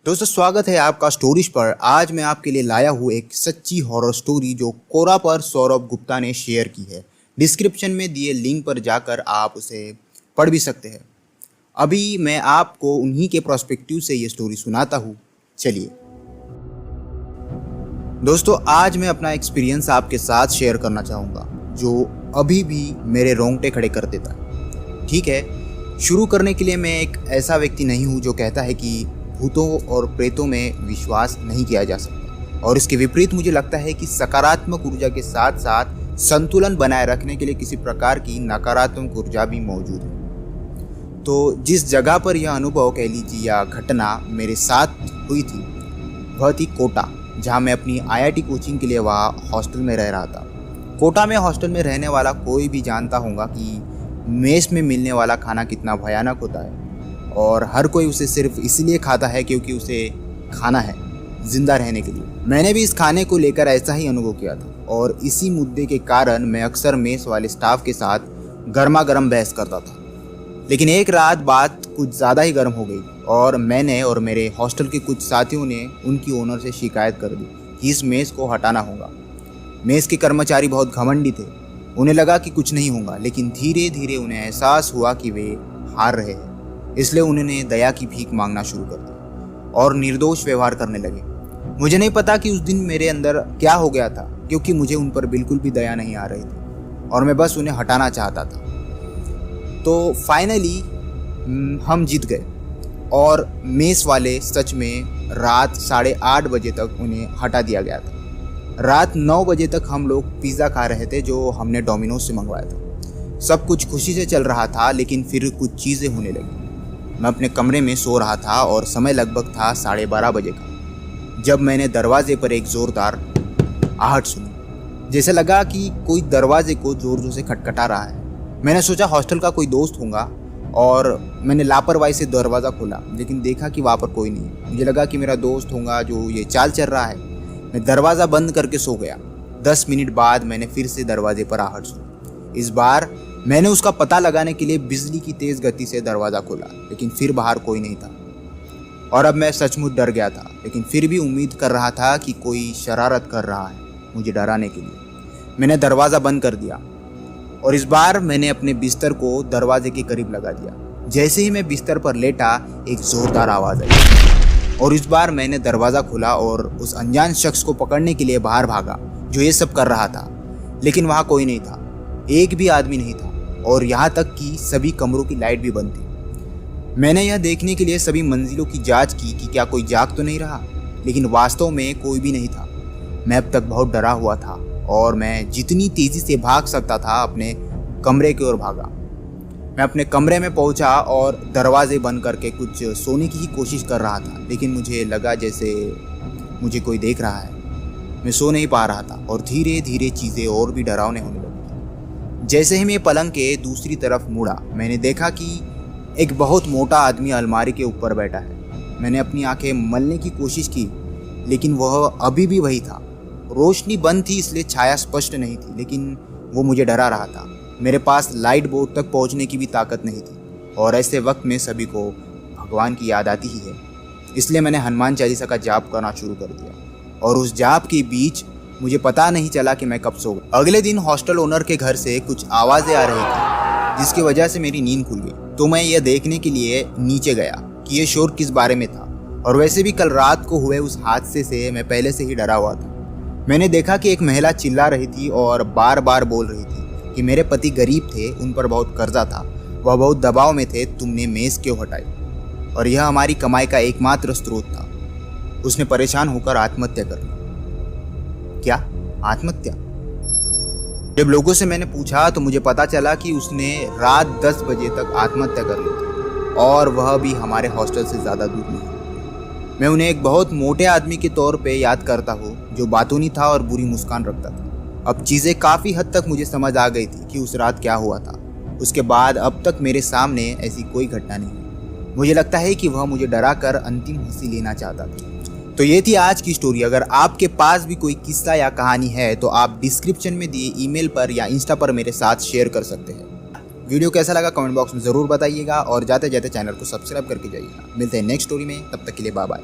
दोस्तों स्वागत है आपका स्टोरीज पर। आज मैं आपके लिए लाया हूँ एक सच्ची हॉरर स्टोरी जो कोरा पर सौरभ गुप्ता ने शेयर की है। डिस्क्रिप्शन में दिए लिंक पर जाकर आप उसे पढ़ भी सकते हैं। अभी मैं आपको उन्हीं के पर्सपेक्टिव से ये स्टोरी सुनाता हूँ। चलिए दोस्तों, आज मैं अपना एक्सपीरियंस आपके साथ शेयर करना चाहूँगा जो अभी भी मेरे रोंगटे खड़े कर देता है। ठीक है, शुरू करने के लिए मैं एक ऐसा व्यक्ति नहीं हूँ जो कहता है कि भूतों और प्रेतों में विश्वास नहीं किया जा सकता, और इसके विपरीत मुझे लगता है कि सकारात्मक ऊर्जा के साथ साथ संतुलन बनाए रखने के लिए किसी प्रकार की नकारात्मक ऊर्जा भी मौजूद है। तो जिस जगह पर यह अनुभव कह लीजिए या घटना मेरे साथ हुई थी वह थी कोटा, जहाँ मैं अपनी IIT कोचिंग के लिए वहाँ हॉस्टल में रह रहा था। कोटा में हॉस्टल में रहने वाला कोई भी जानता होगा कि मेस में मिलने वाला खाना कितना भयानक होता है, और हर कोई उसे सिर्फ इसलिए खाता है क्योंकि उसे खाना है जिंदा रहने के लिए। मैंने भी इस खाने को लेकर ऐसा ही अनुभव किया था, और इसी मुद्दे के कारण मैं अक्सर मेस वाले स्टाफ के साथ गर्मा गर्म बहस करता था। लेकिन एक रात बात कुछ ज़्यादा ही गर्म हो गई और मैंने और मेरे हॉस्टल के कुछ साथियों ने उनकी ओनर से शिकायत कर दी कि इस मेस को हटाना होगा। मेस के कर्मचारी बहुत घमंडी थे, उन्हें लगा कि कुछ नहीं होगा, लेकिन धीरे धीरे उन्हें एहसास हुआ कि वे हार रहे हैं। इसलिए उन्होंने दया की भीख मांगना शुरू कर दी और निर्दोष व्यवहार करने लगे। मुझे नहीं पता कि उस दिन मेरे अंदर क्या हो गया था, क्योंकि मुझे उन पर बिल्कुल भी दया नहीं आ रही थी और मैं बस उन्हें हटाना चाहता था। तो फाइनली हम जीत गए और मेस वाले सच में रात 8:30 बजे तक उन्हें हटा दिया गया था। रात 9 बजे तक हम लोग पिज़्ज़ा खा रहे थे जो हमने डोमिनोज से मंगवाया था। सब कुछ खुशी से चल रहा था, लेकिन फिर कुछ चीज़ें होने लगी। मैं अपने कमरे में सो रहा था और समय लगभग था 12:30 बजे का, जब मैंने दरवाजे पर एक ज़ोरदार आहट सुनी। जैसे लगा कि कोई दरवाजे को ज़ोर ज़ोर से खटखटा रहा है। मैंने सोचा हॉस्टल का कोई दोस्त होगा और मैंने लापरवाही से दरवाज़ा खोला, लेकिन देखा कि वहाँ पर कोई नहीं। मुझे लगा कि मेरा दोस्त होगा जो ये चाल चल रहा है। मैं दरवाज़ा बंद करके सो गया। 10 मिनट बाद मैंने फिर से दरवाजे पर आहट सुनी। इस बार मैंने उसका पता लगाने के लिए बिजली की तेज़ गति से दरवाज़ा खोला, लेकिन फिर बाहर कोई नहीं था। और अब मैं सचमुच डर गया था, लेकिन फिर भी उम्मीद कर रहा था कि कोई शरारत कर रहा है मुझे डराने के लिए। मैंने दरवाज़ा बंद कर दिया और इस बार मैंने अपने बिस्तर को दरवाजे के करीब लगा दिया। जैसे ही मैं बिस्तर पर लेटा, एक ज़ोरदार आवाज़ आई और इस बार मैंने दरवाज़ा खोला और उस अनजान शख्स को पकड़ने के लिए बाहर भागा जो ये सब कर रहा था। लेकिन वहाँ कोई नहीं था, एक भी आदमी नहीं था, और यहाँ तक कि सभी कमरों की लाइट भी बंद थी। मैंने यह देखने के लिए सभी मंजिलों की जांच की कि क्या कोई जाग तो नहीं रहा, लेकिन वास्तव में कोई भी नहीं था। मैं अब तक बहुत डरा हुआ था और मैं जितनी तेज़ी से भाग सकता था अपने कमरे की ओर भागा। मैं अपने कमरे में पहुंचा और दरवाजे बंद करके कुछ सोने की ही कोशिश कर रहा था, लेकिन मुझे लगा जैसे मुझे कोई देख रहा है। मैं सो नहीं पा रहा था और धीरे धीरे चीज़ें और भी डरावने होने लगी। जैसे ही मैं पलंग के दूसरी तरफ मुड़ा, मैंने देखा कि एक बहुत मोटा आदमी अलमारी के ऊपर बैठा है। मैंने अपनी आंखें मलने की कोशिश की, लेकिन वह अभी भी वही था। रोशनी बंद थी इसलिए छाया स्पष्ट नहीं थी, लेकिन वो मुझे डरा रहा था। मेरे पास लाइट बोर्ड तक पहुंचने की भी ताकत नहीं थी, और ऐसे वक्त में सभी को भगवान की याद आती ही है। इसलिए मैंने हनुमान चालीसा का जाप करना शुरू कर दिया, और उस जाप के बीच मुझे पता नहीं चला कि मैं कब सो गया। अगले दिन हॉस्टल ओनर के घर से कुछ आवाज़ें आ रही थी, जिसकी वजह से मेरी नींद खुल गई। तो मैं यह देखने के लिए नीचे गया कि यह शोर किस बारे में था, और वैसे भी कल रात को हुए उस हादसे से मैं पहले से ही डरा हुआ था। मैंने देखा कि एक महिला चिल्ला रही थी और बार बार बोल रही थी कि मेरे पति गरीब थे, उन पर बहुत कर्जा था, वह बहुत दबाव में थे, तुमने मेस क्यों हटाई, और यह हमारी कमाई का एकमात्र स्रोत था। उसने परेशान होकर आत्महत्या कर ली। क्या आत्महत्या? जब लोगों से मैंने पूछा तो मुझे पता चला कि उसने रात 10 बजे तक आत्महत्या कर ली थी, और वह भी हमारे हॉस्टल से ज़्यादा दूर नहीं। मैं उन्हें एक बहुत मोटे आदमी के तौर पे याद करता हूँ जो बातूनी था और बुरी मुस्कान रखता था। अब चीज़ें काफ़ी हद तक मुझे समझ आ गई थी कि उस रात क्या हुआ था। उसके बाद अब तक मेरे सामने ऐसी कोई घटना नहीं। मुझे लगता है कि वह मुझे डरा कर अंतिम हंसी लेना चाहता था। तो ये थी आज की स्टोरी। अगर आपके पास भी कोई किस्सा या कहानी है तो आप डिस्क्रिप्शन में दिए ईमेल पर या इंस्टा पर मेरे साथ शेयर कर सकते हैं। वीडियो कैसा लगा कमेंट बॉक्स में ज़रूर बताइएगा, और जाते जाते चैनल को सब्सक्राइब करके जाइएगा। मिलते हैं नेक्स्ट स्टोरी में, तब तक के लिए बाय बाय।